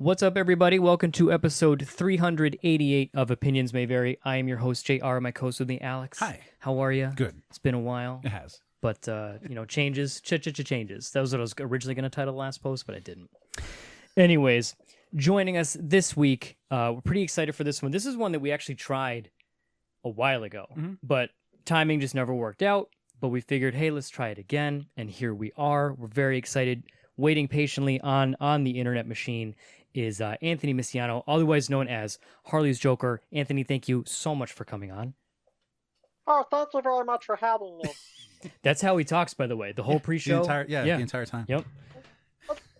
What's up, everybody? Welcome to episode 388 of Opinions May Vary. I am your host, JR, my co-host with me, Alex. Hi. How are you? Good. It's been a while. It has. But, changes. Changes. That was what I was originally going to title the last post, but I didn't. Anyways, joining us this week, we're pretty excited for this one. This is one that we actually tried a while ago, but timing just never worked out. But we figured, hey, let's try it again. And here we are. We're very excited. Waiting patiently on the internet machine is Anthony Misiano, otherwise known as Harley's Joker. Anthony, thank you so much for coming on. Oh, thank you very much for having me. That's how he talks, by the way. The whole pre-show. The entire time. Yep.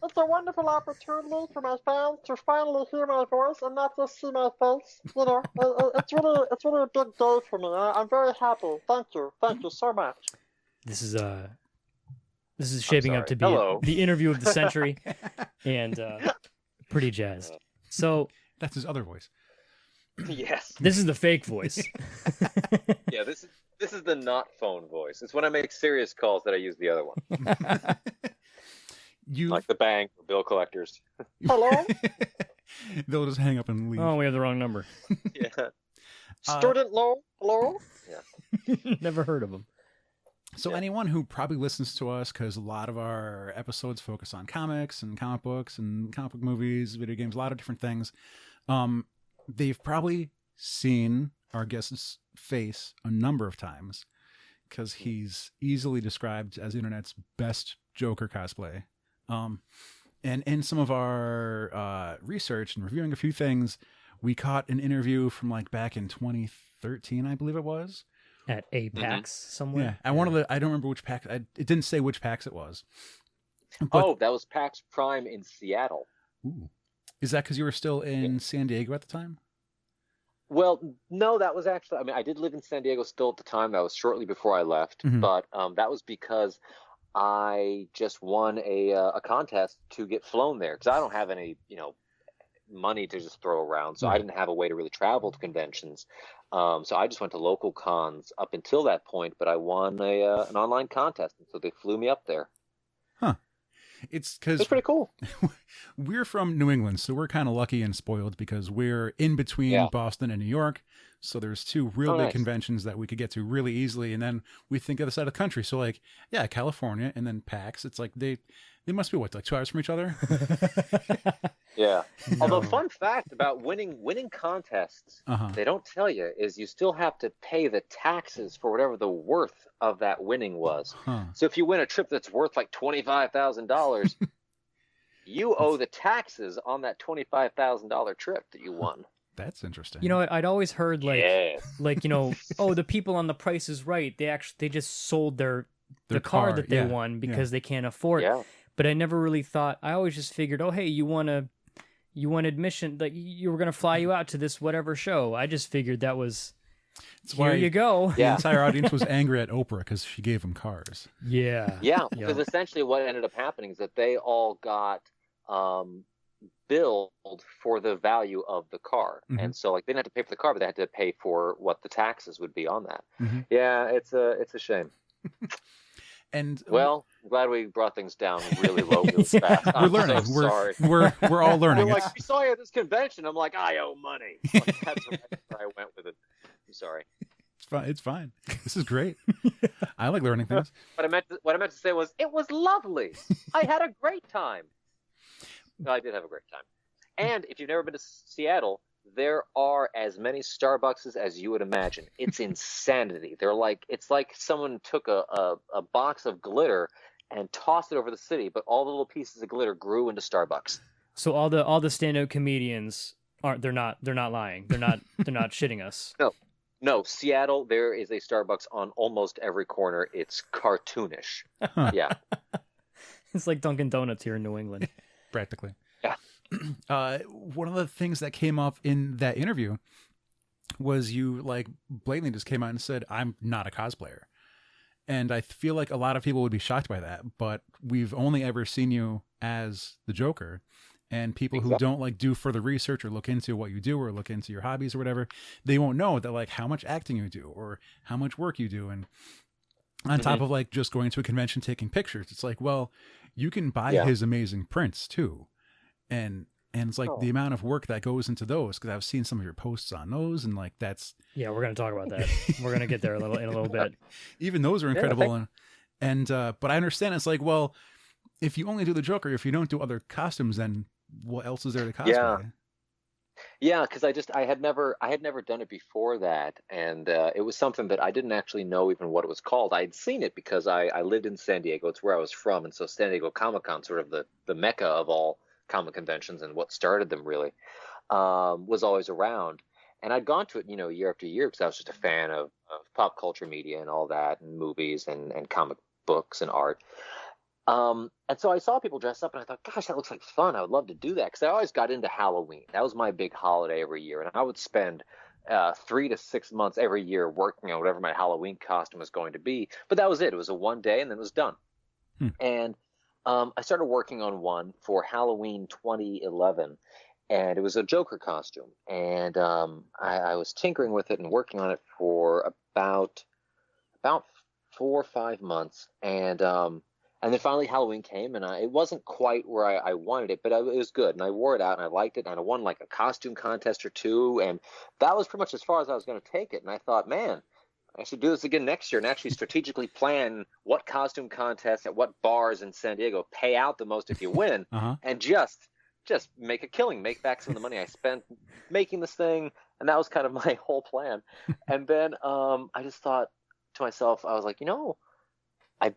It's a wonderful opportunity for my fans to finally hear my voice and not just see my face. You know, it's really a big day for me. I'm very happy. Thank you so much. This is shaping up to be the interview of the century, and pretty jazzed. So that's his other voice. Yes. This is the fake voice. Yeah, this is the not phone voice. It's when I make serious calls that I use the other one. Like the bank or bill collectors. Hello? They'll just hang up and leave. Oh, we have the wrong number. Yeah. Student loan? Hello? Yeah. Never heard of them. So anyone who probably listens to us, because a lot of our episodes focus on comics and comic books and comic book movies, video games, a lot of different things, they've probably seen our guest's face a number of times because he's easily described as the internet's best Joker cosplay. And in some of our research and reviewing a few things, we caught an interview from like back in 2013, I believe it was. At a PAX somewhere? Yeah, I don't remember which PAX. It didn't say which PAX it was. But, that was PAX Prime in Seattle. Ooh. Is that because you were still in San Diego at the time? Well, no, that was actually, I did live in San Diego still at the time. That was shortly before I left. But that was because I just won a contest to get flown there. Because I don't have any, money to just throw around. So I didn't have a way to really travel to conventions. So I just went to local cons up until that point, but I won an online contest, and so they flew me up there. Huh. It's pretty cool. We're from New England, so we're kind of lucky and spoiled because we're in between Boston and New York. So there's two real big conventions that we could get to really easily, and then we think of the side of the country. So like, yeah, California and then PAX. It's like they must be what, like 2 hours from each other? Yeah. No. Although fun fact about winning contests, they don't tell you is you still have to pay the taxes for whatever the worth of that winning was. So if you win a trip that's worth like $25,000, you owe the taxes on that $25,000 trip that you won. That's interesting. You know what? I'd always heard the people on The Price is Right, they just sold the car that they won because they can't afford it. But I never really thought. I always just figured, oh hey, you won admission, like you were gonna fly you out to this whatever show. I just figured that was. Here you go. The entire audience was angry at Oprah because she gave them cars. Yeah, because essentially what ended up happening is that they all got billed for the value of the car, and so like they didn't have to pay for the car, but they had to pay for what the taxes would be on that. Yeah, it's a shame. And well, I'm glad we brought things down really low real fast. We're learning. So sorry. We're all learning. They're like, we saw you at this convention. I'm like, I owe money. Like, that's where I went with it. I'm sorry. It's fine. This is great. I like learning things. What I meant to say was, it was lovely. I had a great time. No, I did have a great time. And if you've never been to Seattle, there are as many Starbucks as you would imagine. It's insanity. It's like someone took a box of glitter and tossed it over the city, but all the little pieces of glitter grew into Starbucks. So all the stand-up comedians they're not lying. They're not shitting us. No, Seattle, there is a Starbucks on almost every corner. It's cartoonish. Yeah. It's like Dunkin' Donuts here in New England. Practically. Yeah. One of the things that came up in that interview was you like blatantly just came out and said, I'm not a cosplayer. And I feel like a lot of people would be shocked by that, but we've only ever seen you as the Joker. And people who don't like do further research or look into what you do or look into your hobbies or whatever, they won't know that like how much acting you do or how much work you do. And on top of like just going to a convention, taking pictures, it's like, well, you can buy his amazing prints too. And And it's like the amount of work that goes into those, because I've seen some of your posts on those, and like that's Yeah, we're gonna talk about that. We're gonna get there in a little bit. Even those are incredible. And but I understand it's like, well, if you only do the Joker, if you don't do other costumes, then what else is there to cosplay? Yeah, because I had never done it before that, and it was something that I didn't actually know even what it was called. I'd seen it because I lived in San Diego. It's where I was from, and so San Diego Comic-Con, sort of the mecca of all comic conventions and what started them really, was always around. And I'd gone to it, year after year because I was just a fan of pop culture media and all that, and movies and comic books and art. And so I saw people dress up and I thought, gosh, that looks like fun. I would love to do that because I always got into Halloween. That was my big holiday every year. And I would spend 3 to 6 months every year working on whatever my Halloween costume was going to be. But that was it. It was a one day and then it was done. And I started working on one for Halloween 2011. And it was a Joker costume. And I was tinkering with it and working on it for about 4 or 5 months. And then finally Halloween came, and it wasn't quite where I wanted it, but it was good. And I wore it out, and I liked it, and I won like a costume contest or two. And that was pretty much as far as I was going to take it. And I thought, man, I should do this again next year and actually strategically plan what costume contests at what bars in San Diego pay out the most if you win, and just make a killing, make back some of the money I spent making this thing. And that was kind of my whole plan. And then I just thought to myself, I was like, I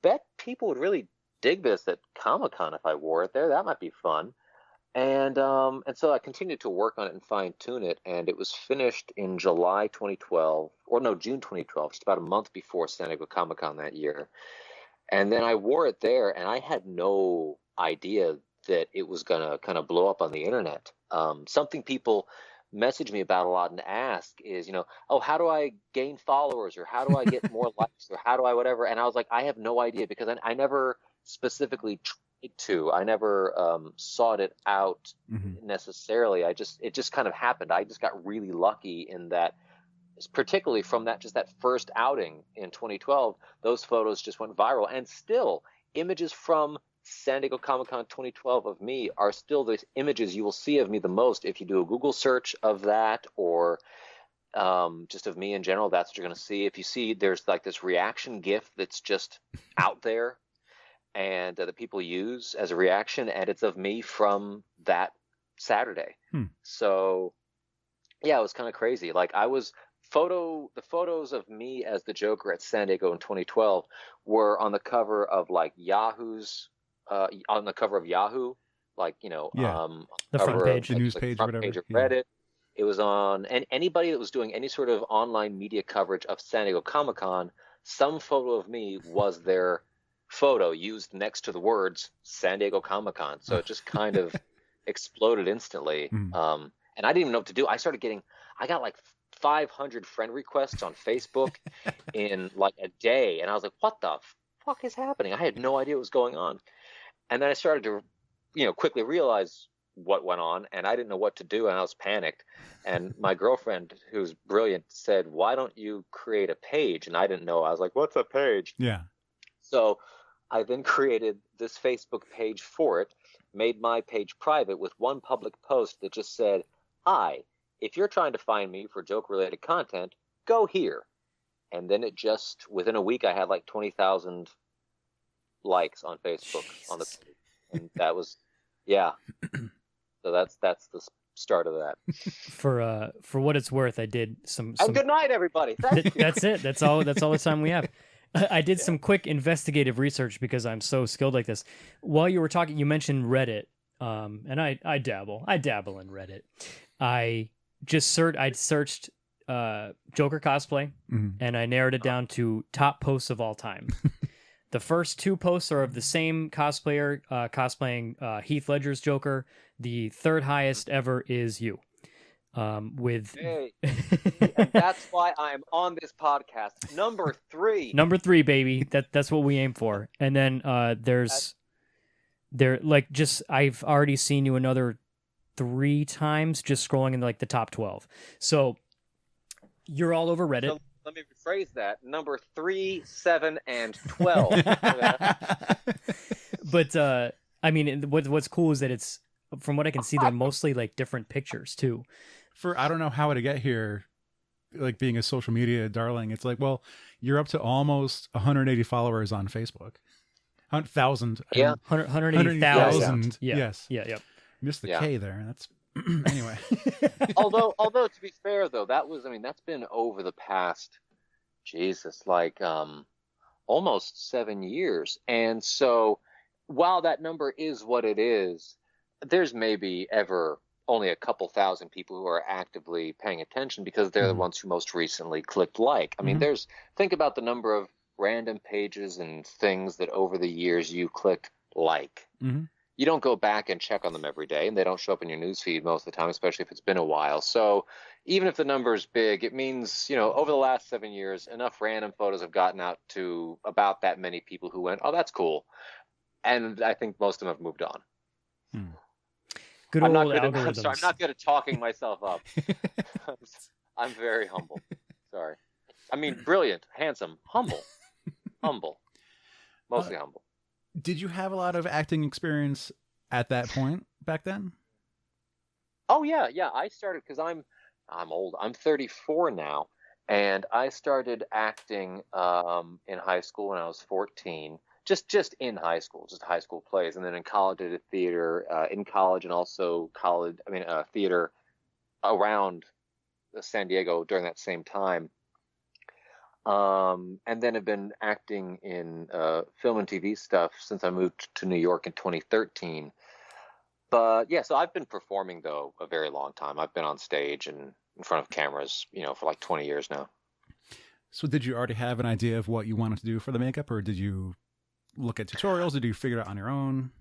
bet people would really dig this at Comic-Con if I wore it there. That might be fun. And so I continued to work on it and fine tune it, and it was finished in June 2012, just about a month before San Diego Comic-Con that year. And then I wore it there, and I had no idea that it was gonna kind of blow up on the internet. Something people message me about a lot and ask is, how do I gain followers, or how do I get more likes, or how do I whatever? And I was like, I have no idea, because I never specifically tried to. I never sought it out necessarily. It just kind of happened. I just got really lucky in that, particularly from that first outing in 2012, those photos just went viral. And still, images from San Diego Comic-Con 2012 of me are still the images you will see of me the most. If you do a Google search of that, or just of me in general, that's what you're going to see. If you see, there's like this reaction GIF that's just out there, and that people use as a reaction, and it's of me from that Saturday. So yeah, it was kind of crazy. Like the photos of me as the Joker at San Diego in 2012 were on the cover of like Yahoo's on the cover of Yahoo, like the front page, the news page, front whatever. Page of Reddit. It was on, and anybody that was doing any sort of online media coverage of San Diego Comic-Con, some photo of me was their photo used next to the words San Diego Comic-Con. So it just kind of exploded instantly. And I didn't even know what to do. I got like 500 friend requests on Facebook in like a day, and I was like, what the fuck is happening? I had no idea what was going on. And then I started to, quickly realize what went on, and I didn't know what to do, and I was panicked. And my girlfriend, who's brilliant, said, why don't you create a page? And I didn't know. I was like, what's a page? Yeah. So I then created this Facebook page for it, made my page private with one public post that just said, hi, if you're trying to find me for joke-related content, go here. And then it just, within a week, I had like 20,000 likes on Facebook. On the page. And that was, yeah. So that's the start of that. For what it's worth, I did some good night, everybody. Thank you. That's it. That's all the time we have. I did some quick investigative research because I'm so skilled like this. While you were talking, you mentioned Reddit, and I dabble in Reddit. I searched Joker cosplay, and I narrowed it down to top posts of all time. The first 2 posts are of the same cosplayer cosplaying Heath Ledger's Joker. The third highest ever is you. Hey, and that's why I'm on this podcast. Number 3. Number 3, baby. That's what we aim for. And then I've already seen you another 3 times just scrolling in like the top 12. So you're all over Reddit. So let me rephrase that. Number 3, 7, and 12. But I mean, what's cool is that it's from what I can see, they're mostly like different pictures too. I don't know how to get here, like being a social media darling. It's like, well, you're up to almost 180 followers on Facebook. 100,000. Yeah. 180,000. Yeah. Yes. Yeah. Missed the Yeah. K there. That's anyway. although to be fair though, that's been over the past, Jesus, like almost 7 years. And so while that number is what it is, there's maybe ever only a couple thousand people who are actively paying attention because they're the ones who most recently clicked like. I mean, think about the number of random pages and things that over the years you clicked like. You don't go back and check on them every day, and they don't show up in your newsfeed most of the time, especially if it's been a while. So even if the number is big, it means, over the last 7 years, enough random photos have gotten out to about that many people who went, oh, that's cool. And I think most of them have moved on. Good old algorithms. I'm sorry, I'm not good at talking myself up. I'm very humble. Sorry. I mean, brilliant, handsome, humble. Mostly humble. Did you have a lot of acting experience at that point back then? Oh yeah. I started because I'm old. I'm 34 now, and I started acting in high school when I was 14. Just in high school, just high school plays, and then in college I did theater in college, and also theater around San Diego during that same time. And then have been acting in film and TV stuff since I moved to New York in 2013. But yeah, so I've been performing though a very long time. I've been on stage and in front of cameras, for like 20 years now. So did you already have an idea of what you wanted to do for the makeup, or did you look at tutorials? Did you figure it out on your own?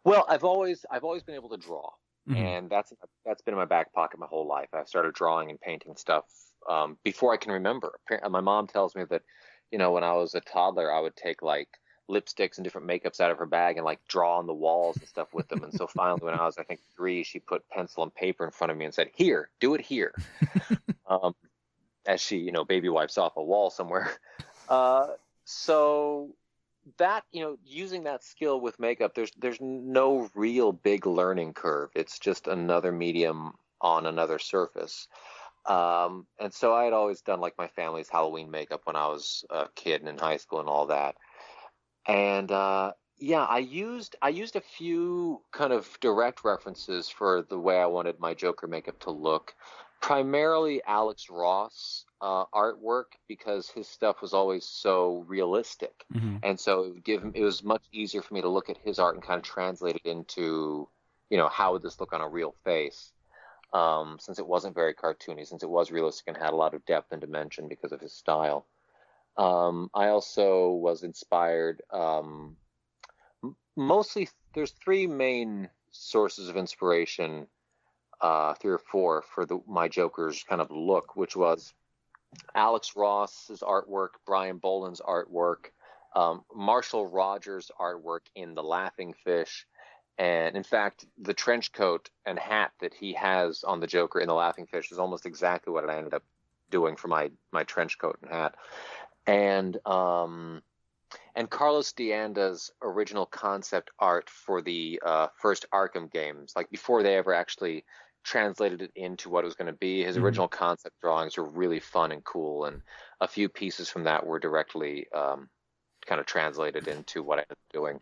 Well, I've always been able to draw, and that's been in my back pocket my whole life. I started drawing and painting stuff before I can remember. My mom tells me that, when I was a toddler, I would take like lipsticks and different makeups out of her bag and like draw on the walls and stuff with them. And so finally, when I was, I think 3, she put pencil and paper in front of me and said, "Here, do it here," as she, baby wipes off a wall somewhere. So that, using that skill with makeup, there's no real big learning curve. It's just another medium on another surface. And so I had always done like my family's Halloween makeup when I was a kid and in high school and all that. And I used a few kind of direct references for the way I wanted my Joker makeup to look. Primarily Alex Ross artwork, because his stuff was always so realistic, and so it was much easier for me to look at his art and kind of translate it into, how would this look on a real face. Since it wasn't very cartoony, since it was realistic and had a lot of depth and dimension because of his style. I also was inspired, mostly there's 3 main sources of inspiration, 3 or 4 for my Joker's kind of look, which was Alex Ross's artwork, Brian Boland's artwork, Marshall Rogers' artwork in The Laughing Fish. And in fact, the trench coat and hat that he has on the Joker in The Laughing Fish is almost exactly what I ended up doing for my trench coat and hat. And Carlos D'Anda's original concept art for the first Arkham games, like before they ever actually translated it into what it was going to be, his original concept drawings were really fun and cool, and a few pieces from that were directly kind of translated into what I ended up doing.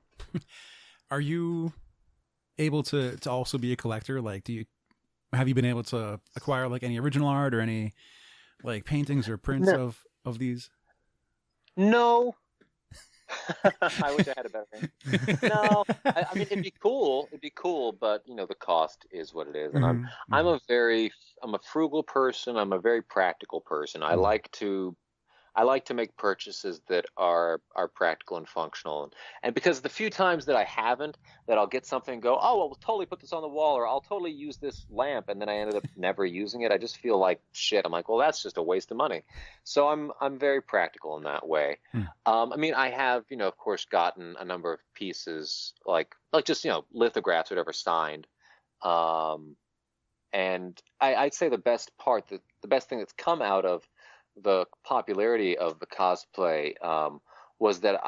Are you able to also be a collector? Like, have you been able to acquire like any original art or any like paintings or prints of these? No. I wish I had a better name. No, I mean it'd be cool, but the cost is what it is. And I'm a frugal person. I'm a very practical person. I like to make purchases that are practical and functional. And because the few times that I haven't, that I'll get something and go, oh, well, we'll totally put this on the wall, or I'll totally use this lamp, and then I ended up never using it. I just feel like shit. I'm like, well, that's just a waste of money. So I'm very practical in that way. I mean, I have, of course, gotten a number of pieces, like just, lithographs, whatever, signed. And I'd say the best thing that's come out of the popularity of the cosplay was that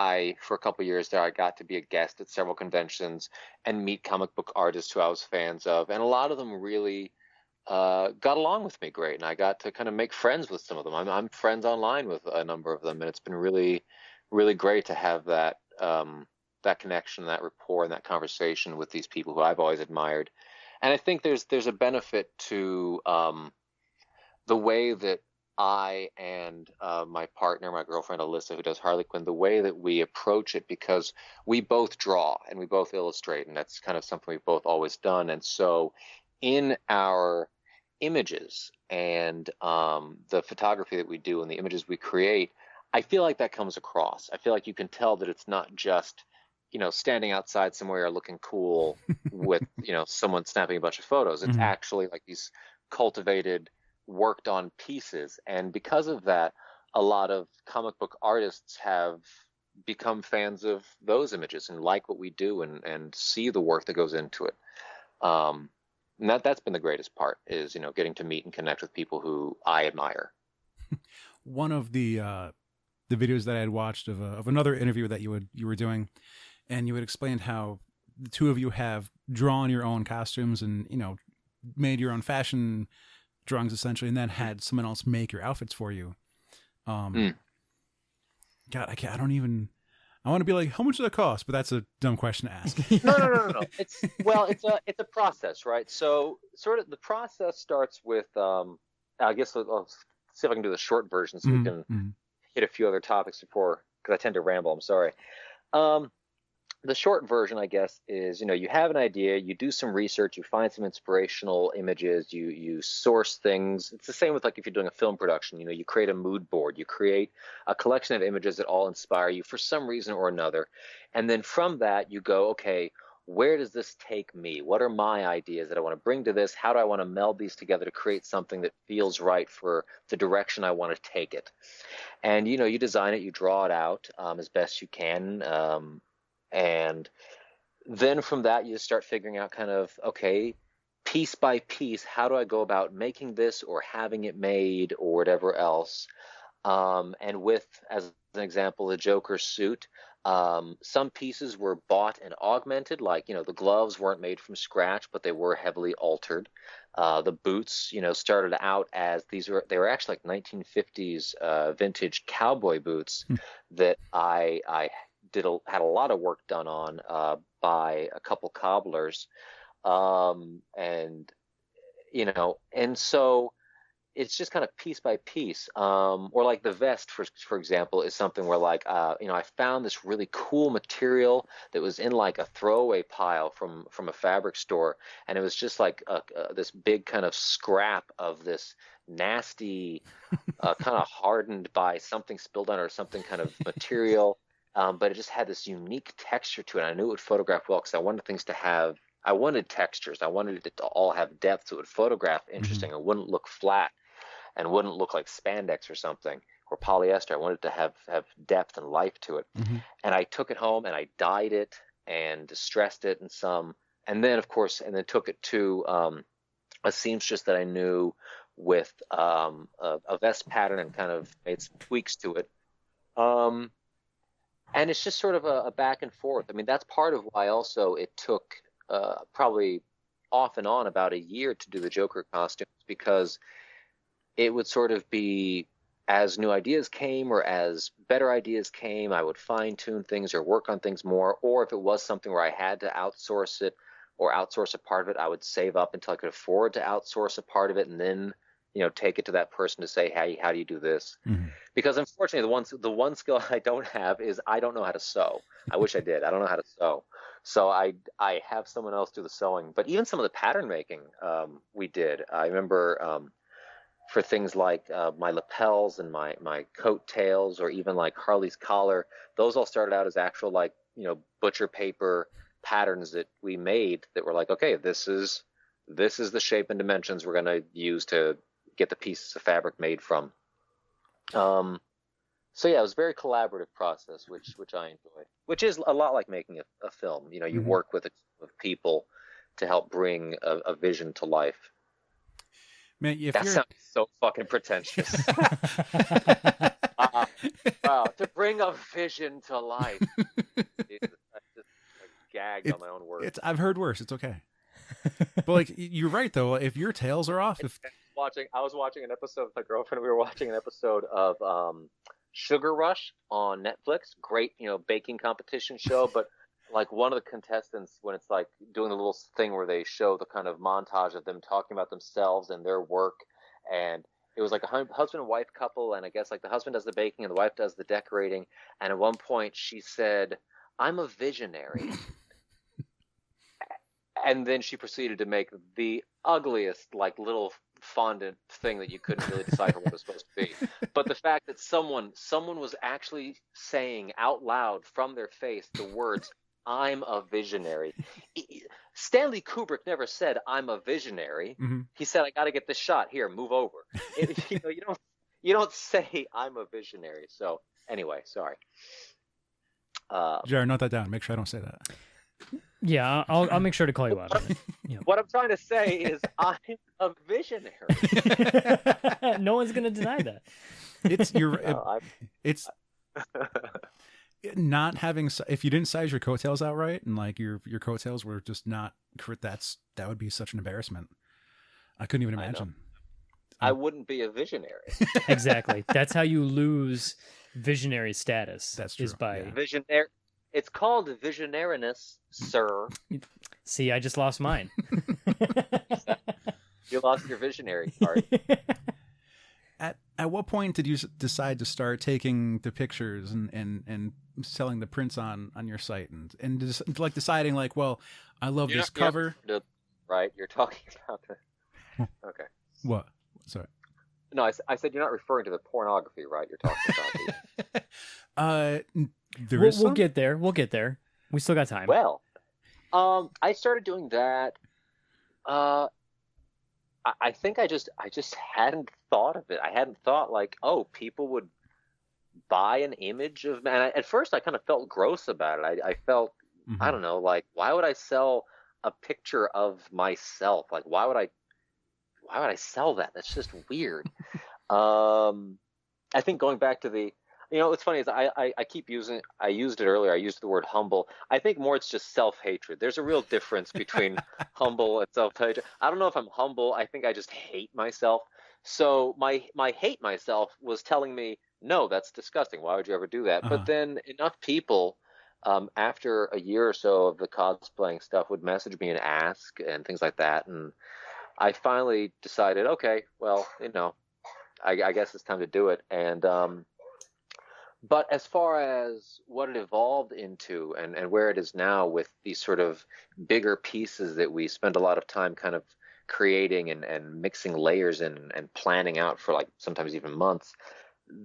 for a couple of years there, I got to be a guest at several conventions and meet comic book artists who I was fans of. And a lot of them really got along with me great. And I got to kind of make friends with some of them. I'm friends online with a number of them. And it's been really, really great to have that, that connection, that rapport, and that conversation with these people who I've always admired. And I think there's a benefit to the way that I and my partner, my girlfriend Alyssa, who does Harley Quinn, the way that we approach it, because we both draw and we both illustrate, and that's kind of something we've both always done. And so in our images and the photography that we do and the images we create, I feel like that comes across. I feel like you can tell that it's not just, standing outside somewhere looking cool with, someone snapping a bunch of photos. It's actually like these cultivated, worked on pieces. And because of that, a lot of comic book artists have become fans of those images and like what we do and see the work that goes into it. And that's been the greatest part, is, getting to meet and connect with people who I admire. One of the videos that I had watched of another interview that you were doing, and you had explained how the two of you have drawn your own costumes and, made your own fashion drawings essentially, and then had someone else make your outfits for you. God, I want to be like, how much does that cost? But that's a dumb question to ask. No. It's a process, right? So sort of the process starts with, I guess I'll see if I can do the short version so we can hit a few other topics because I tend to ramble. I'm sorry. The short version, I guess, is, you have an idea, you do some research, you find some inspirational images, you source things. It's the same with, like, if you're doing a film production, you create a mood board, you create a collection of images that all inspire you for some reason or another. And then from that, you go, okay, where does this take me? What are my ideas that I want to bring to this? How do I want to meld these together to create something that feels right for the direction I want to take it? And, you design it, you draw it out as best you can. And then from that, you start figuring out kind of, okay, piece by piece, how do I go about making this or having it made or whatever else? And with, as an example, the Joker suit, some pieces were bought and augmented, like, the gloves weren't made from scratch, but they were heavily altered. The boots, started out as they were actually like 1950s vintage cowboy boots that I had a lot of work done on by a couple cobblers, and so it's just kind of piece by piece. Or like the vest, for example, is something where, like, I found this really cool material that was in like a throwaway pile from a fabric store, and it was just like this big kind of scrap of this nasty, kind of hardened by something spilled on it or something kind of material. But it just had this unique texture to it. And I knew it would photograph well because I wanted textures. I wanted it to all have depth so it would photograph interesting. It wouldn't look flat and wouldn't look like spandex or something or polyester. I wanted it to have depth and life to it. And I took it home and I dyed it and distressed it in some. And then, of course, took it to a seamstress that I knew with a vest pattern and kind of made some tweaks to it. And it's just sort of a back and forth. I mean, that's part of why also it took probably off and on about a year to do the Joker costumes, because it would sort of be as new ideas came or as better ideas came, I would fine tune things or work on things more. Or if it was something where I had to outsource it or outsource a part of it, I would save up until I could afford to outsource a part of it and then take it to that person to say, hey, how do you do this? Because unfortunately, the one skill I don't have is I don't know how to sew. I wish I did. I don't know how to sew. So I have someone else do the sewing. But even some of the pattern making we did. I remember for things like my lapels and my coat tails, or even like Harley's collar, those all started out as actual butcher paper patterns that we made that were like, okay, this is the shape and dimensions we're going to use to get the pieces of fabric made from. So yeah, it was a very collaborative process, which I enjoy, which is a lot like making a film. You work with a team of people to help bring a vision to life. Man, That sounds so fucking pretentious. Wow, to bring a vision to life. Jesus, I just gagged on my own words. I've heard worse. It's okay. But like you're right though. If your tails are off, I was watching an episode with my girlfriend. We were watching an episode of Sugar Rush on Netflix. Great, baking competition show. But like one of the contestants, when it's like doing the little thing where they show the kind of montage of them talking about themselves and their work, and it was like a husband and wife couple, and I guess like the husband does the baking and the wife does the decorating. And at one point she said, "I'm a visionary." And then she proceeded to make the ugliest, like, little fondant thing that you couldn't really decipher what it was supposed to be. But the fact that someone was actually saying out loud from their face the words, "I'm a visionary." Stanley Kubrick never said, "I'm a visionary." Mm-hmm. He said, "I got to get this shot. Here, move over." You don't say, "I'm a visionary." So anyway, sorry. Jared, note that down. Make sure I don't say that. Yeah, I'll make sure to call you out on it. Yeah. What I'm trying to say is I'm a visionary. No one's gonna deny that. It's not having, if you didn't size your coattails out right and like your coattails were just not, that would be such an embarrassment. I couldn't even imagine. I wouldn't be a visionary. Exactly. That's how you lose visionary status. That's true. Is by visionary. It's called visionariness, sir. See, I just lost mine. You lost your visionary card. At what point did you decide to start taking the pictures and selling the prints on your site and just, like deciding like, well, I love this cover. Right? You're talking about the. Okay. What? Sorry. No, I said you're not referring to the pornography, right? You're talking about the. We'll get there. We'll get there. We still got time. Well, I started doing that. I think I just hadn't thought of it. I hadn't thought like, oh, people would buy an image of. And at first, I kind of felt gross about it. I felt, mm-hmm. I don't know, like, why would I sell a picture of myself? Like, why would I sell that? That's just weird. I think going back to the. What's funny is I keep using. I used it earlier. I used the word humble. I think more it's just self-hatred. There's a real difference between humble and self-hatred. I don't know if I'm humble. I think I just hate myself. So my hate myself was telling me, no, that's disgusting. Why would you ever do that? Uh-huh. But then enough people, after a year or so of the cosplaying stuff, would message me and ask and things like that. And I finally decided, okay, well, I guess it's time to do it. And but as far as what it evolved into and where it is now with these sort of bigger pieces that we spend a lot of time kind of creating and mixing layers in and planning out for like sometimes even months,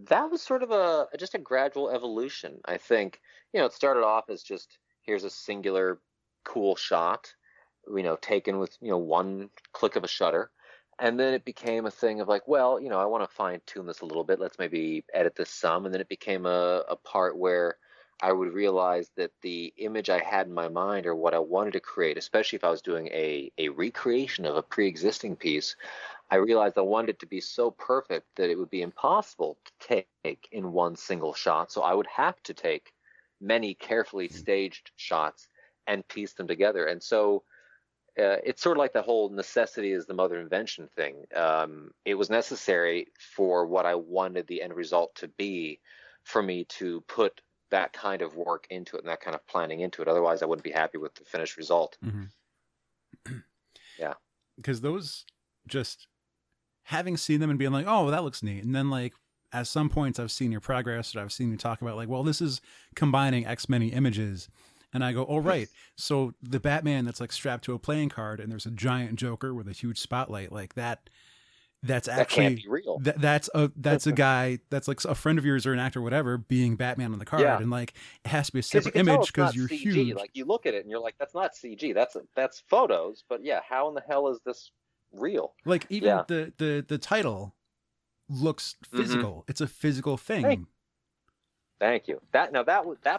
that was sort of just a gradual evolution. I think, it started off as just here's a singular cool shot, taken with, one click of a shutter. And then it became a thing of like, well, I want to fine tune this a little bit. Let's maybe edit this some. And then it became a part where I would realize that the image I had in my mind or what I wanted to create, especially if I was doing a recreation of a pre-existing piece, I realized I wanted it to be so perfect that it would be impossible to take in one single shot. So I would have to take many carefully staged shots and piece them together. And so it's sort of like the whole necessity is the mother invention thing. It was necessary for what I wanted the end result to be for me to put that kind of work into it and that kind of planning into it. Otherwise, I wouldn't be happy with the finished result. Mm-hmm. Yeah. Because those, just having seen them and being like, oh, that looks neat. And then like at some points I've seen your progress or I've seen you talk about like, well, this is combining X many images. And I go, oh, right. So the Batman that's like strapped to a playing card and there's a giant Joker with a huge spotlight like that. That's actually, that can't be real. That's a guy that's like a friend of yours or an actor or whatever being Batman on the card. Yeah. And like, it has to be a separate image because you're CG. Huge. Like you look at it and you're like, that's not CG. That's photos. But yeah, how in the hell is this real? Like even the title looks physical. Mm-hmm. It's a physical thing. Hey. Thank you. That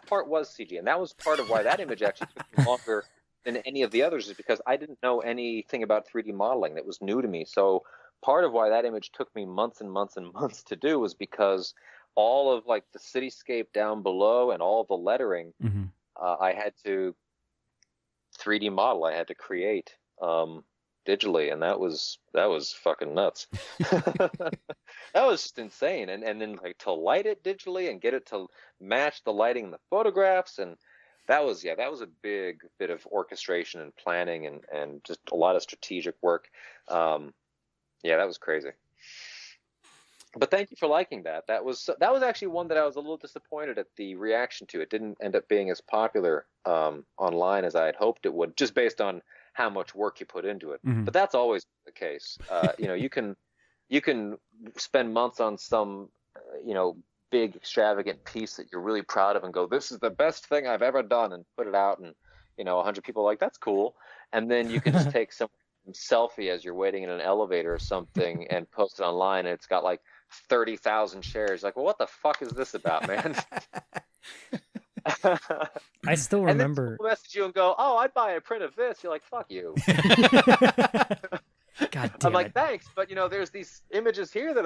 part was CG, and that was part of why that image actually took me longer than any of the others, is because I didn't know anything about 3D modeling. That was new to me. So part of why that image took me months and months and months to do was because all of like the cityscape down below and all the lettering, I had to 3D model. I had to create digitally, and that was fucking nuts. That was just insane. And then like to light it digitally and get it to match the lighting in the photographs, and that was a big bit of orchestration and planning and just a lot of strategic work. Yeah, that was crazy. But thank you for liking that. That was actually one that I was a little disappointed at the reaction to. It didn't end up being as popular online as I had hoped it would, just based on how much work you put into it. But that's always the case. You know, you can spend months on some, you know, big extravagant piece that you're really proud of and go, this is the best thing I've ever done, and put it out, and you know, 100 people are like, that's cool. And then you can just take some selfie as you're waiting in an elevator or something and post it online, and it's got like 30,000 shares. Like, well, what the fuck is this about, man? I still remember. And then people message you and go, "Oh, I'd buy a print of this." You're like, "Fuck you." God damn I'm like, it. "Thanks, but you know, there's these images here that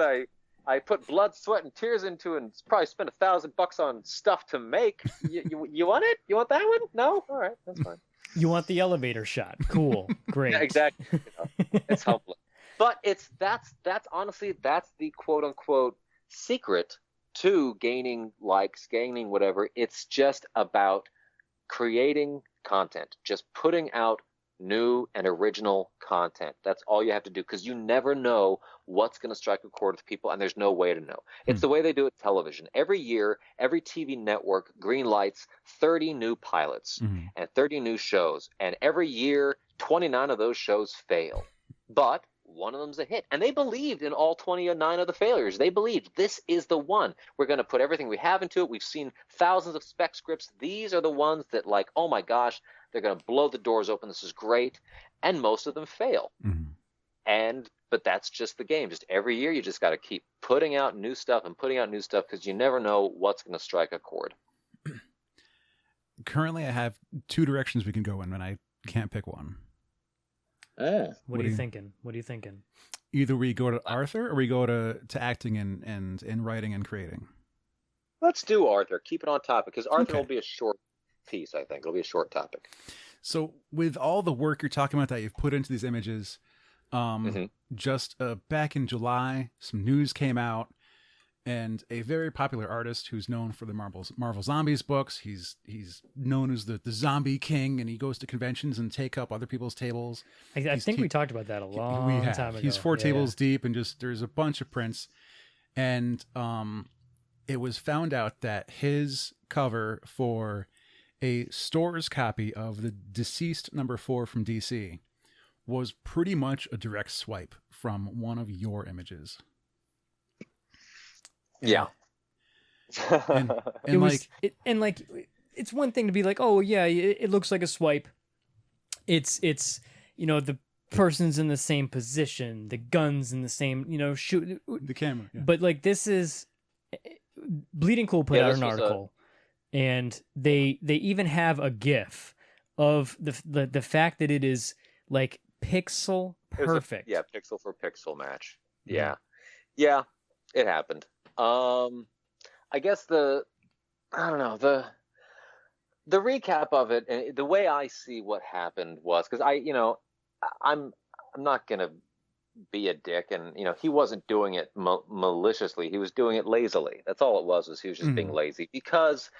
I put blood, sweat, and tears into, and probably spent $1,000 on stuff to make. You want it? You want that one? No? All right, that's fine." You want the elevator shot? Cool, great. Yeah, exactly. You know, it's humbling, but that's honestly the quote unquote secret to gaining likes, gaining whatever. It's just about creating content, just putting out new and original content. That's all you have to do, because you never know what's going to strike a chord with people, and there's no way to know. It's the way they do it television. Every year, every TV network green lights 30 new pilots and 30 new shows, and every year 29 of those shows fail, but one of them's a hit. And they believed in all 29 of the failures. They believed this is the one. We're going to put everything we have into it. We've seen thousands of spec scripts. These are the ones that, like, oh my gosh, they're going to blow the doors open. This is great. And most of them fail. But that's just the game. Just every year, you just got to keep putting out new stuff and putting out new stuff, because you never know what's going to strike a chord. Currently, I have two directions we can go in, and I can't pick one. What are you thinking? What are you thinking? Either we go to Arthur, or we go to acting and writing and creating. Let's do Arthur. Keep it on topic, because Arthur will be a short piece, I think. It'll be a short topic. So with all the work you're talking about that you've put into these images, just back in July, some news came out, and a very popular artist who's known for the Marvel Zombies books. He's known as the Zombie King, and he goes to conventions and take up other people's tables. I think we talked about that a long time ago. He's four tables deep, and just there's a bunch of prints. And it was found out that his cover for a store's copy of the Deceased #4 from DC was pretty much a direct swipe from one of your images. Yeah. And it's one thing to be like, oh yeah, it looks like a swipe. It's you know, the person's in the same position, the gun's in the same, you know, shoot the camera. Yeah. But like, this is Bleeding Cool put out an article, and they even have a GIF of the fact that it is like pixel perfect. Pixel for pixel match. Yeah, it happened. I guess the recap of it, and the way I see what happened was, because I'm not gonna be a dick, and he wasn't doing it maliciously. He was doing it lazily. That's all it was he was just being lazy, because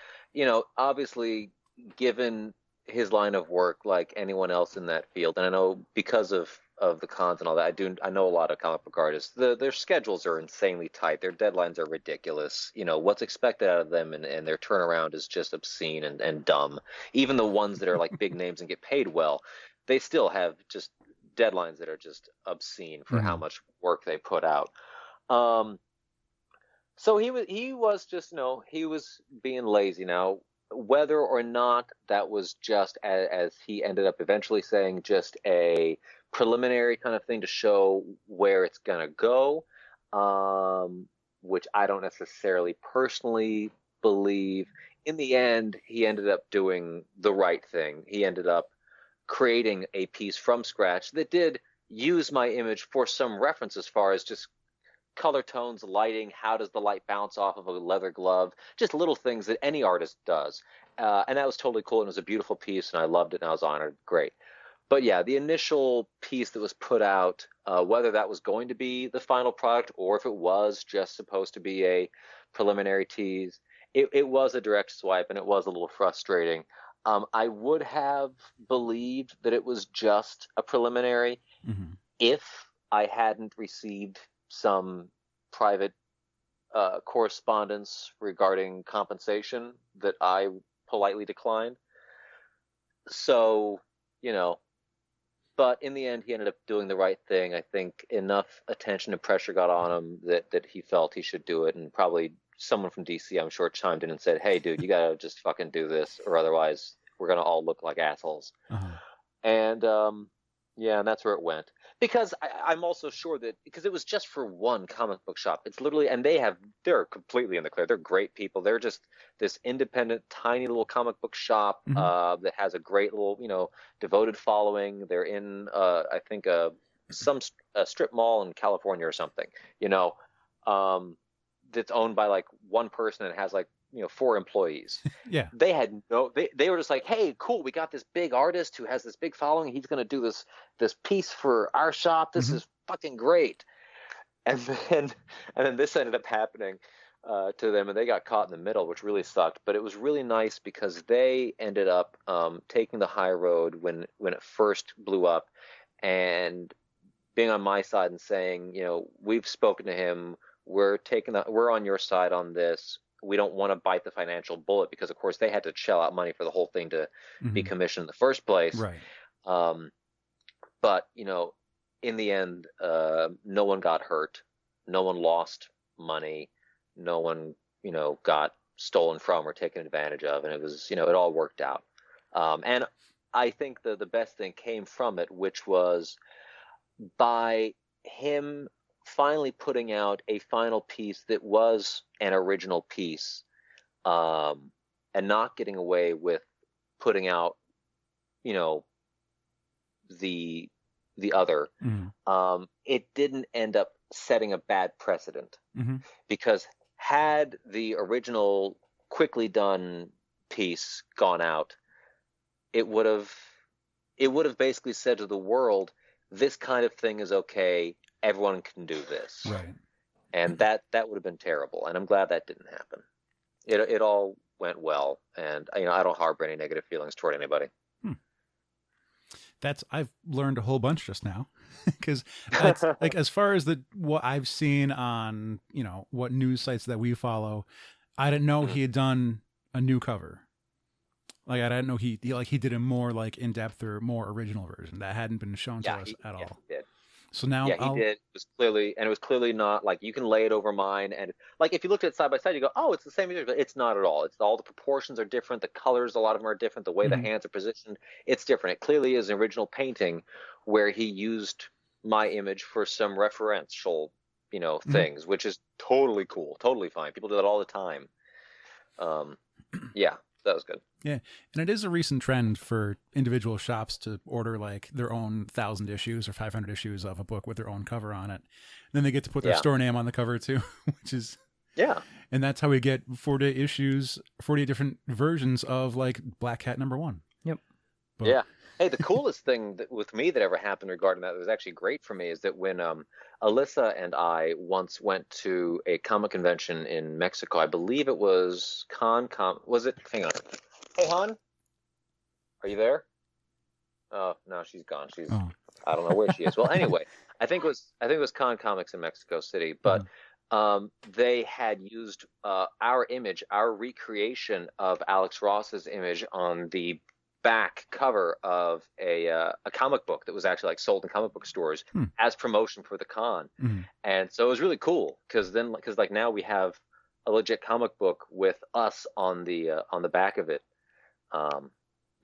obviously, given his line of work, like anyone else in that field, and I know because of the cons and all that, I know a lot of comic book artists. Their schedules are insanely tight. Their deadlines are ridiculous. What's expected out of them and their turnaround is just obscene and dumb. Even the ones that are like big names and get paid well, they still have just deadlines that are just obscene for how much work they put out. So he was just he was being lazy. Now, whether or not that was just, as he ended up eventually saying, just a preliminary kind of thing to show where it's gonna go, which I don't necessarily personally believe. In the end, he ended up doing the right thing. He ended up creating a piece from scratch that did use my image for some reference, as far as just color tones, lighting, how does the light bounce off of a leather glove, just little things that any artist does. And that was totally cool, and it was a beautiful piece, and I loved it, and I was honored. Great. But yeah, the initial piece that was put out, whether that was going to be the final product or if it was just supposed to be a preliminary tease, it was a direct swipe, and it was a little frustrating. I would have believed that it was just a preliminary if I hadn't received some private correspondence regarding compensation that I politely declined. So, but in the end, he ended up doing the right thing. I think enough attention and pressure got on him that he felt he should do it, and probably someone from DC, I'm sure, chimed in and said, "Hey, dude, you gotta just fucking do this, or otherwise we're gonna all look like assholes." And and that's where it went. Because I'm also sure that because it was just for one comic book shop, it's literally, and they're completely in the clear. They're great people. They're just this independent, tiny little comic book shop that has a great little, devoted following. They're in, I think, some strip mall in California or something. That's owned by like one person and has like 4 employees. Yeah. They had they were just like, "Hey, cool, we got this big artist who has this big following. He's going to do this piece for our shop. This is fucking great." And then this ended up happening to them, and they got caught in the middle, which really sucked. But it was really nice because they ended up taking the high road when it first blew up, and being on my side and saying, "We've spoken to him. We're on your side on this. We don't want to bite the financial bullet," because of course they had to shell out money for the whole thing to be commissioned in the first place. Right. But in the end, no one got hurt. No one lost money. No one, got stolen from or taken advantage of. And it was, it all worked out. And I think the best thing came from it, which was by him finally putting out a final piece that was an original piece, and not getting away with putting out, the other. It didn't end up setting a bad precedent, because had the original quickly done piece gone out, it would have basically said to the world, this kind of thing is okay. Everyone can do this. Right. And that would have been terrible. And I'm glad that didn't happen. It all went well. And, I don't harbor any negative feelings toward anybody. I've learned a whole bunch just now, because that's like, as far as what I've seen on, what news sites that we follow, I didn't know he had done a new cover. Like, I didn't know he did a more like in-depth or more original version that hadn't been shown to us at all. He did. So now, he did. It was clearly not like you can lay it over mine, and like if you looked at it side by side, you go, "Oh, it's the same image," but it's not at all. It's all the proportions are different, the colors, a lot of them are different, the way the hands are positioned, it's different. It clearly is an original painting where he used my image for some referential, things, which is totally cool, totally fine. People do that all the time. Yeah, that was good. Yeah, and it is a recent trend for individual shops to order like their own 1,000 issues or 500 issues of a book with their own cover on it. And then they get to put their store name on the cover too, which is and that's how we get 48 issues, 48 different versions of like Black Cat #1. Yep. But, yeah. Hey, the coolest thing with me that ever happened regarding that was actually great for me is that when Alyssa and I once went to a comic convention in Mexico, I believe it was was it? Hang on. Hey, hon, are you there? Oh no, she's gone. I don't know where she is. Well, anyway, I think it was Con Comics in Mexico City, but they had used our image, our recreation of Alex Ross's image on the back cover of a comic book that was actually like sold in comic book stores as promotion for the con. And so it was really cool because now we have a legit comic book with us on the back of it. That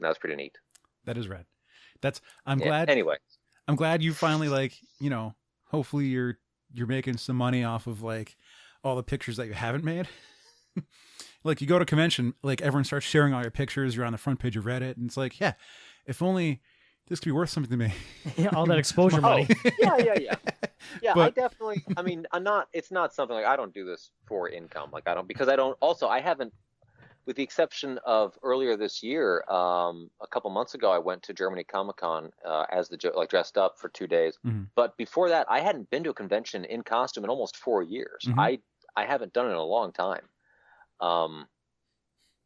was pretty neat. That is rad. I'm glad. Anyway, I'm glad you finally hopefully you're making some money off of like all the pictures that you haven't made. Like you go to convention, like everyone starts sharing all your pictures. You're on the front page of Reddit, and it's like, if only this could be worth something to me. Yeah, all that exposure money. Yeah. Yeah, I But definitely. I mean, I'm not. It's not something like I don't do this for income. Like I don't because I don't. Also, I haven't, with the exception of earlier this year. A couple months ago, I went to Germany Comic Con as like dressed up for 2 days. mhm, But before that, I hadn't been to a convention in costume in almost 4 years. mhm. I haven't done it in a long time. Um,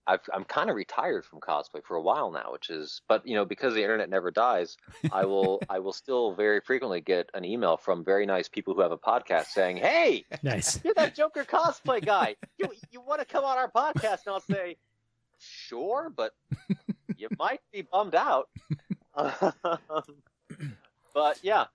I'm kind of retired from cosplay for a while now, which is, but because the internet never dies, I will still very frequently get an email from very nice people who have a podcast saying, "Hey, Nice. you're that Joker cosplay guy. You want to come on our podcast?" And I'll say, "Sure, but you might be bummed out." But yeah,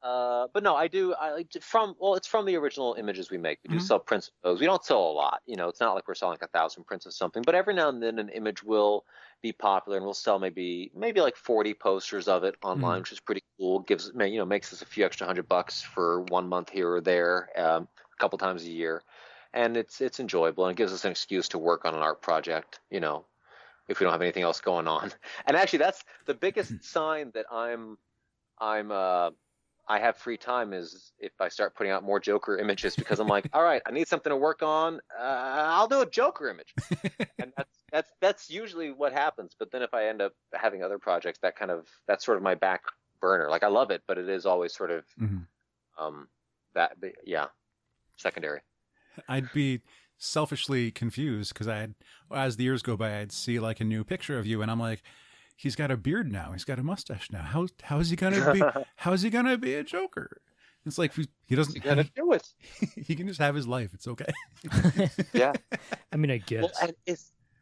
but no, I do. I like it's from the original images we make. We do Mhm. sell prints of those. We don't sell a lot. It's not like we're selling 1,000 prints of something. But every now and then, an image will be popular, and we'll sell maybe like 40 posters of it online, which is pretty cool. Makes us a few extra $100 for 1 month here or there, a couple times a year, and it's enjoyable, and it gives us an excuse to work on an art project. If we don't have anything else going on. And actually, that's the biggest sign that I have free time is if I start putting out more Joker images because I'm like, all right, I need something to work on. I'll do a Joker image, and that's usually what happens. But then if I end up having other projects, that's sort of my back burner. Like I love it, but it is always sort of Mhm. yeah, secondary. I'd be selfishly confused because as the years go by, I'd see like a new picture of you, and I'm like, he's got a beard now, he's got a mustache now. How is he gonna be? How is he gonna be a Joker? It's like he doesn't. You gotta do it. He can just have his life. It's okay. Yeah. I mean, I guess. Well, and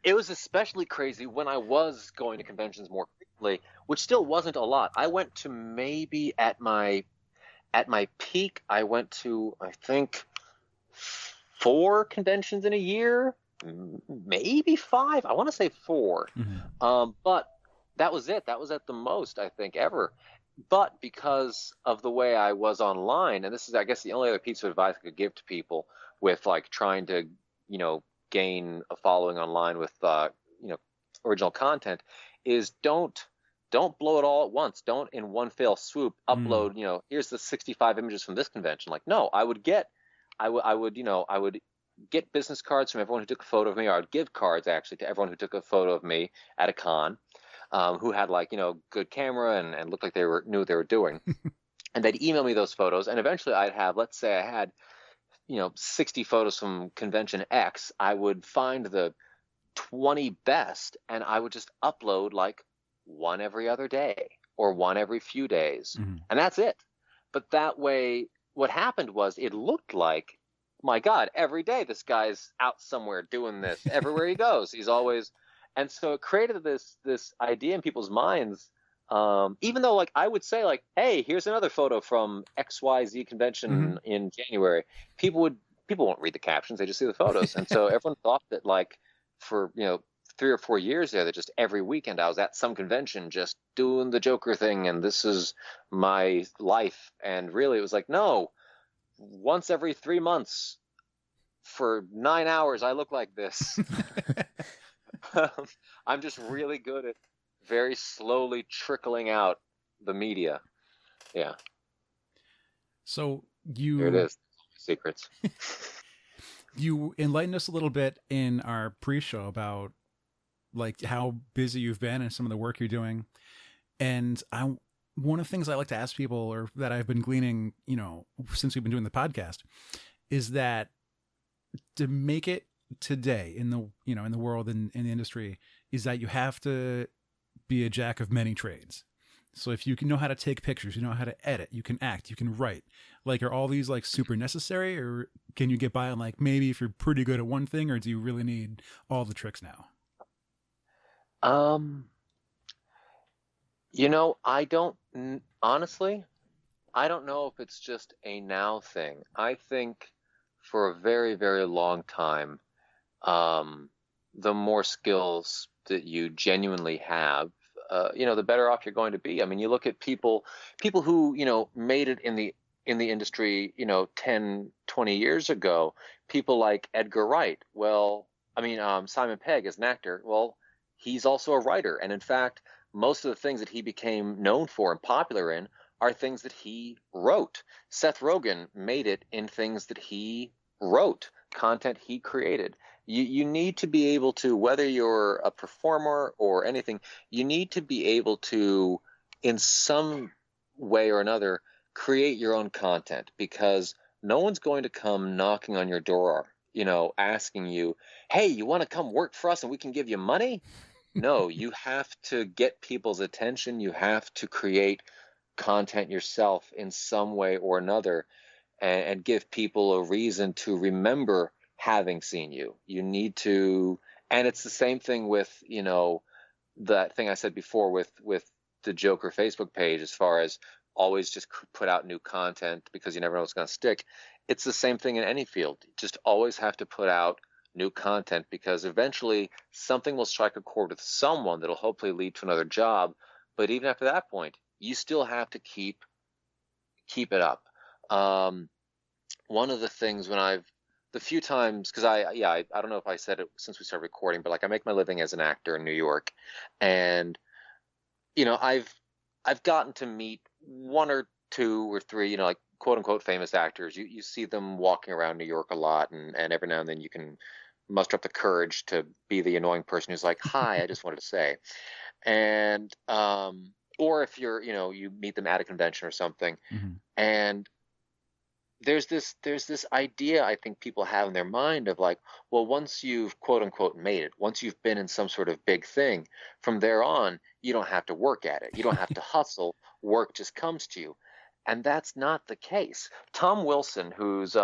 it was especially crazy when I was going to conventions more frequently, which still wasn't a lot. I went to maybe at my peak, I went to I think 4 conventions in a year, maybe 5. I want to say 4. But that was it. That was at the most, I think, ever. But because of the way I was online, and this is, I guess, the only other piece of advice I could give to people with like trying to, gain a following online with, original content, is don't blow it all at once. Don't in one fell swoop upload. Here's the 65 images from this convention. Like, no, I would get business cards from everyone who took a photo of me, or I'd give cards actually to everyone who took a photo of me at a con. Who had good camera and looked like they knew what they were doing, and they'd email me those photos, and eventually I'd have, let's say I had 60 photos from convention X. I would find the 20 best, and I would just upload like one every other day or one every few days, and that's it. But that way, what happened was it looked like, my God, every day this guy's out somewhere doing this. Everywhere he goes, he's always. And so it created this idea in people's minds, even though like I would say like, hey, here's another photo from XYZ convention in January. People won't read the captions, they just see the photos. And so everyone thought that like for 3 or 4 years there, that just every weekend I was at some convention just doing the Joker thing, and this is my life. And really it was like, no, once every 3 months for 9 hours I look like this. I'm just really good at very slowly trickling out the media. Yeah. So There it is. Secrets. You enlightened us a little bit in our pre-show about like how busy you've been and some of the work you're doing. And one of the things I like to ask people, or that I've been gleaning, since we've been doing the podcast, is that to make it today in the in the world and in the industry, is that you have to be a jack of many trades. So if you can know how to take pictures, you know how to edit, you can act, you can write. Like, are all these like super necessary, or can you get by on like maybe if you're pretty good at one thing, or do you really need all the tricks now? I don't honestly. I don't know if it's just a now thing. I think for a very, very long time, the more skills that you genuinely have, the better off you're going to be. I mean, you look at people who, made it in the industry, 10, 20 years ago, people like Edgar Wright. Well, I mean, Simon Pegg as an actor. Well, he's also a writer. And in fact, most of the things that he became known for and popular in are things that he wrote. Seth Rogen made it in things that he wrote, content he created. You need to be able to, whether you're a performer or anything, you need to be able to, in some way or another, create your own content, because no one's going to come knocking on your door, asking you, hey, you want to come work for us and we can give you money? No, you have to get people's attention. You have to create content yourself in some way or another, and give people a reason to remember having seen you. You need to, and it's the same thing with, that thing I said before with the Joker Facebook page, as far as always just put out new content because you never know what's going to stick. It's the same thing in any field. You just always have to put out new content, because eventually something will strike a chord with someone that'll hopefully lead to another job. But even after that point, you still have to keep it up. One of the things the few times, because I don't know if I said it since we started recording, but like I make my living as an actor in New York, and I've gotten to meet one or two or three, like quote unquote famous actors. You see them walking around New York a lot, and every now and then you can muster up the courage to be the annoying person who's like, hi, I just wanted to say. And or if you're, you meet them at a convention or something, and there's this idea I think people have in their mind of like, well, once you've quote unquote made it, once you've been in some sort of big thing, from there on, you don't have to work at it. You don't have to hustle. Work just comes to you. And that's not the case. Tom Wilson, who's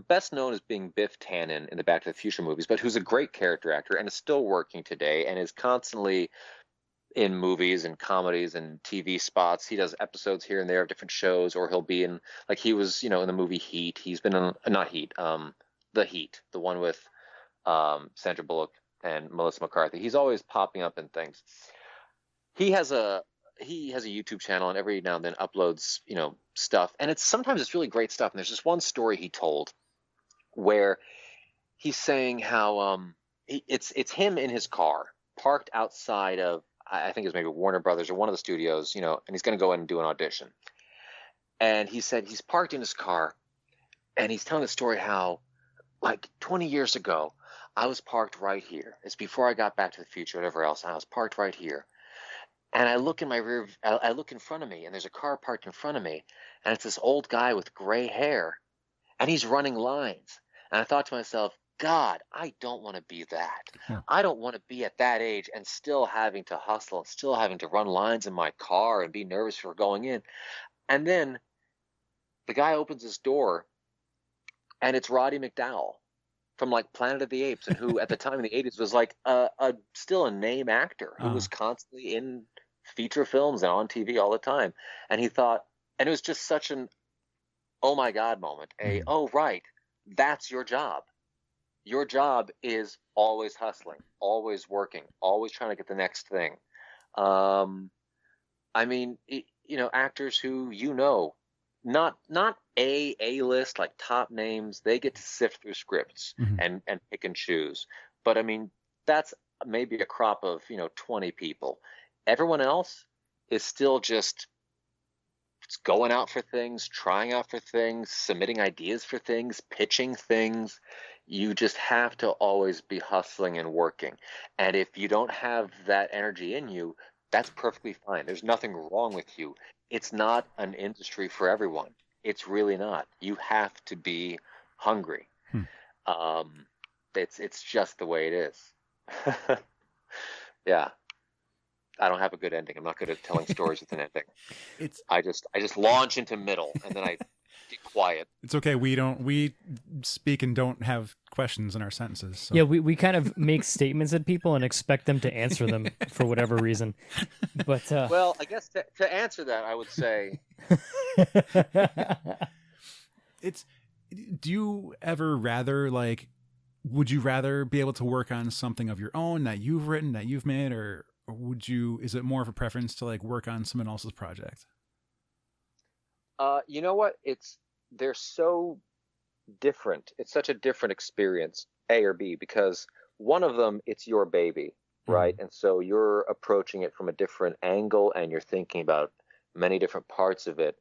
best known as being Biff Tannen in the Back to the Future movies, but who's a great character actor and is still working today and is constantly in movies and comedies and TV spots. He does episodes here and there of different shows, or he'll be in, like he was, in the movie Heat. He's been in, not Heat, The Heat, the one with Sandra Bullock and Melissa McCarthy. He's always popping up in things. He has a YouTube channel, and every now and then uploads, stuff. And sometimes it's really great stuff. And there's this one story he told where he's saying how it's him in his car parked outside of, I think it was maybe Warner Brothers or one of the studios, and he's going to go in and do an audition. And he said he's parked in his car, and he's telling the story how, like 20 years ago, I was parked right here. It's before I got Back to the Future, whatever else, and I was parked right here. And I look in I look in front of me, and there's a car parked in front of me, and it's this old guy with gray hair, and he's running lines. And I thought to myself, God, I don't want to be that. Yeah. I don't want to be at that age and still having to hustle and still having to run lines in my car and be nervous for going in. And then the guy opens his door, and it's Roddy McDowall from like Planet of the Apes, and who at the time in the 80s was like still a name actor who was constantly in feature films and on TV all the time. And he thought, and it was just such an oh my God moment. Oh, right, that's your job. Your job is always hustling, always working, always trying to get the next thing. I mean, actors who, not A-list, like top names, they get to sift through scripts and pick and choose. But I mean, that's maybe a crop of, 20 people. Everyone else is still just going out for things, trying out for things, submitting ideas for things, pitching things. You just have to always be hustling and working. And if you don't have that energy in you, that's perfectly fine. There's nothing wrong with you. It's not an industry for everyone. It's really not. You have to be hungry. It's just the way it is. Yeah. I don't have a good ending. I'm not good at telling stories with an ending. I just launch into middle, and then I get quiet. It's okay. We speak and don't have questions in our sentences. So. Yeah, we kind of make statements at people and expect them to answer them for whatever reason. But well, I guess to answer that, I would say do you ever rather would you rather be able to work on something of your own that you've written, that you've made, or is it more of a preference to work on someone else's project? You know what? They're so different. It's such a different experience, A or B, because one of them, it's your baby, right? And so you're approaching it from a different angle, and you're thinking about many different parts of it.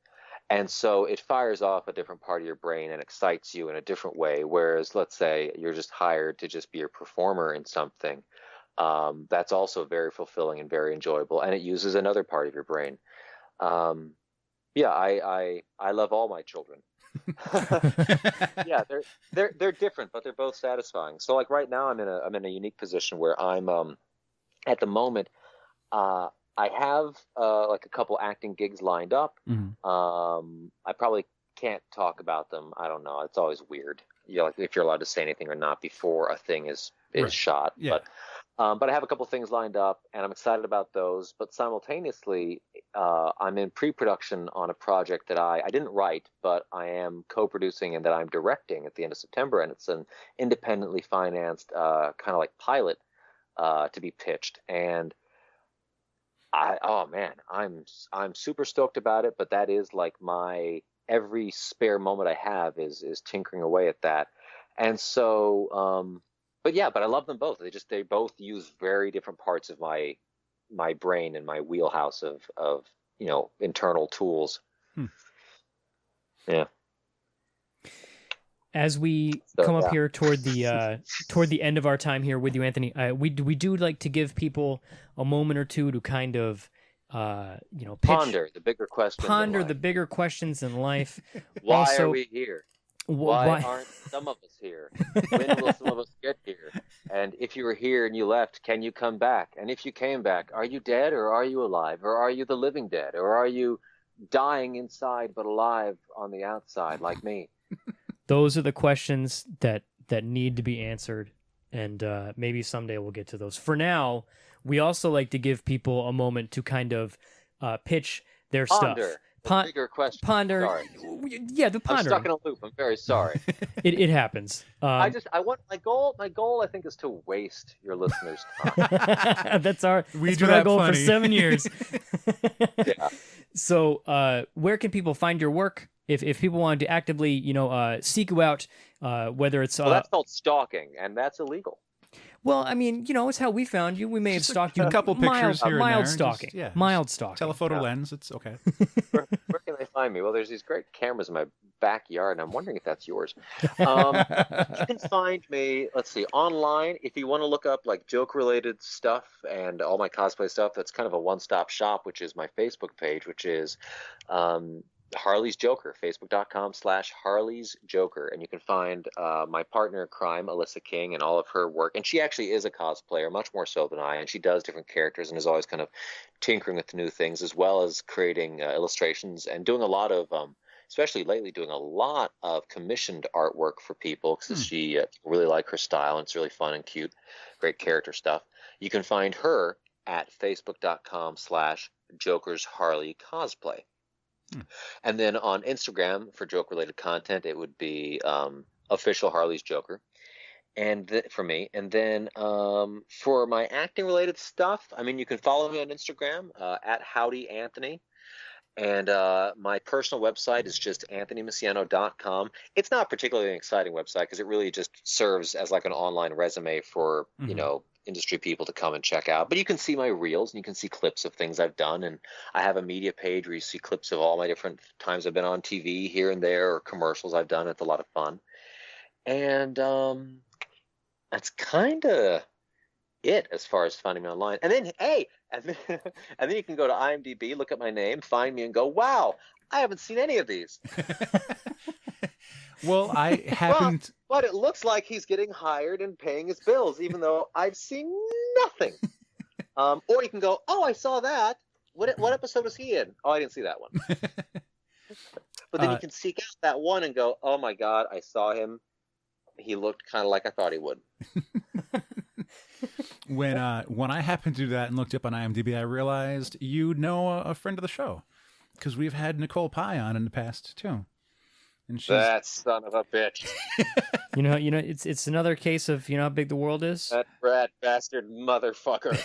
And so it fires off a different part of your brain and excites you in a different way. Whereas, let's say you're just hired to just be a performer in something. That's also very fulfilling and very enjoyable. And it uses another part of your brain. Yeah, I love all my children. Yeah, they're different, but they're both satisfying. So like right now I'm in a unique position where I'm at the moment I have like a couple acting gigs lined up. I probably can't talk about them. I don't know. It's always weird. You know, like if you're allowed to say anything or not before a thing is Right. shot. Yeah. But I have a couple things lined up, and I'm excited about those. But simultaneously, I'm in pre-production on a project that I didn't write, but I am co-producing and that I'm directing at the end of September, and it's an independently financed kind of like pilot to be pitched. And oh man, I'm super stoked about it. But that is like my every spare moment I have is tinkering away at that, and so. But I love them both. They both use very different parts of my brain and my wheelhouse of internal tools. Yeah. As we come up here toward the end of our time here with you, Anthony, we do like to give people a moment or two to kind of pitch, ponder the bigger questions. Ponder the bigger questions in life. Why also, are we here? Why aren't some of us here? When will some of us get here? And if you were here and you left, can you come back? And if you came back, are you dead or are you alive? Or are you the living dead? Or are you dying inside but alive on the outside like me? Those are the questions that need to be answered. And maybe someday we'll get to those. For now, we also like to give people a moment to kind of pitch their stuff. Bigger question. Ponder. Sorry. Yeah, the pondering. I'm stuck in a loop. I'm very sorry. It happens. I want my goal. My goal, I think, is to waste your listeners' time. That's our goal for 7 years. Yeah. So, where can people find your work? If people wanted to actively, seek you out, whether it's well, that's called stalking, and that's illegal. Well, I mean, it's how we found you. We may have stalked you. A couple pictures here and there. Mild stalking. Mild stalking. Telephoto lens. It's okay. Where can they find me? Well, there's these great cameras in my backyard, and I'm wondering if that's yours. You can find me, let's see, online. If you want to look up like joke-related stuff and all my cosplay stuff, that's kind of a one-stop shop, which is my Facebook page, which is Harley's Joker, facebook.com/Harley's Joker. And you can find my partner in crime, Alyssa King, and all of her work. And she actually is a cosplayer, much more so than I. And she does different characters and is always kind of tinkering with new things, as well as creating illustrations and doing a lot of, especially lately, doing a lot of commissioned artwork for people because she really like her style and it's really fun and cute. Great character stuff. You can find her at facebook.com/Joker's Harley Cosplay. And then on Instagram for joke-related content, it would be official Harley's Joker, and for me. And then for my acting-related stuff, I mean, you can follow me on Instagram at Howdy Anthony, and my personal website is just anthonymisiano.com. It's not particularly an exciting website because it really just serves as like an online resume for industry people to come and check out. But you can see my reels and you can see clips of things I've done, and I have a media page where you see clips of all my different times I've been on TV here and there, or commercials I've done. It's a lot of fun. And that's kind of it as far as finding me online. And then and then you can go to IMDb, look at my name, find me, and go, wow, I haven't seen any of these. Well, I haven't. But it looks like he's getting hired and paying his bills, even though I've seen nothing. Or you can go, oh, I saw that. What episode was he in? Oh, I didn't see that one. But then you can seek out that one and go, oh my God, I saw him. He looked kind of like I thought he would. When I happened to do that and looked up on IMDb, I realized you know a friend of the show because we've had Nicole Pye on in the past too. And she's... That son of a bitch. It's another case of how big the world is. That rat bastard motherfucker.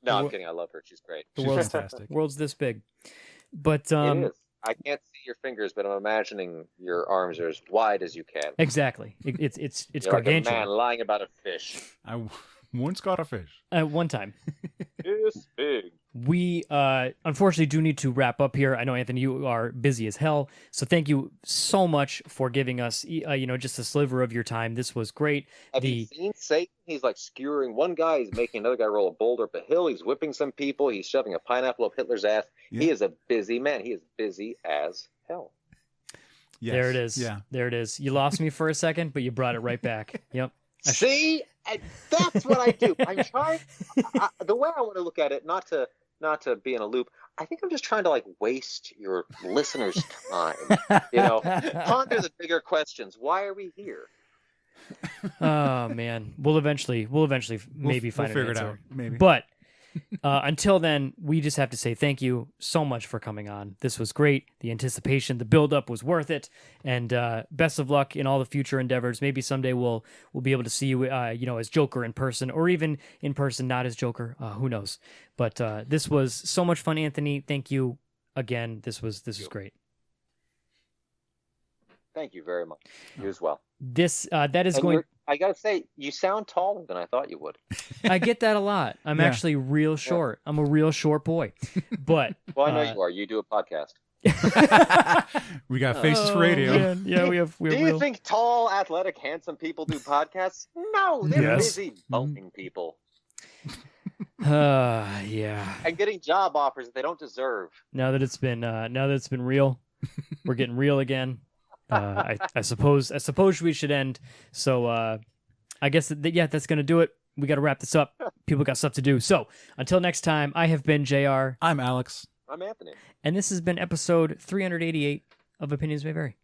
No, I'm kidding. I love her. She's great. The world's fantastic. World's this big, but it is. I can't see your fingers, but I'm imagining your arms are as wide as you can. Exactly. It's You're gargantuan. like a man lying about a fish. I once caught a fish. One time. This big. We unfortunately do need to wrap up here. I know, Anthony, you are busy as hell. So thank you so much for giving us, just a sliver of your time. This was great. Have you seen Satan? He's like skewering one guy. He's making another guy roll a boulder up a hill. He's whipping some people. He's shoving a pineapple up Hitler's ass. Yeah. He is a busy man. He is busy as hell. Yes. There it is. Yeah. There it is. You lost me for a second, but you brought it right back. Yep. See? That's what I do. I'm trying. The way I want to look at it, not to be in a loop. I think I'm just trying to like waste your listeners' time. Ponder the bigger questions. Why are we here? Oh man, we'll eventually maybe find figure an answer. it out. Maybe. But until then, we just have to say thank you so much for coming on. This was great. The anticipation, the build-up was worth it, and best of luck in all the future endeavors. Maybe someday we'll be able to see you, as Joker in person, or even in person not as Joker. Who knows? But this was so much fun, Anthony. Thank you again. This was great. Thank you very much. You as well. That is going. I gotta say, you sound taller than I thought you would. I get that a lot. I'm actually real short. Yeah. I'm a real short boy. But well, I know you are. You do a podcast. We got faces for radio. Man. Yeah, we have. Do you think tall, athletic, handsome people do podcasts? No, they're busy bumping people. Yeah. And getting job offers that they don't deserve. Now that it's been real, we're getting real again. I suppose we should end. So I guess that's gonna do it. We got to wrap this up. People got stuff to do. So until next time, I have been JR. I'm Alex. I'm Anthony. And this has been episode 388 of Opinions May Vary.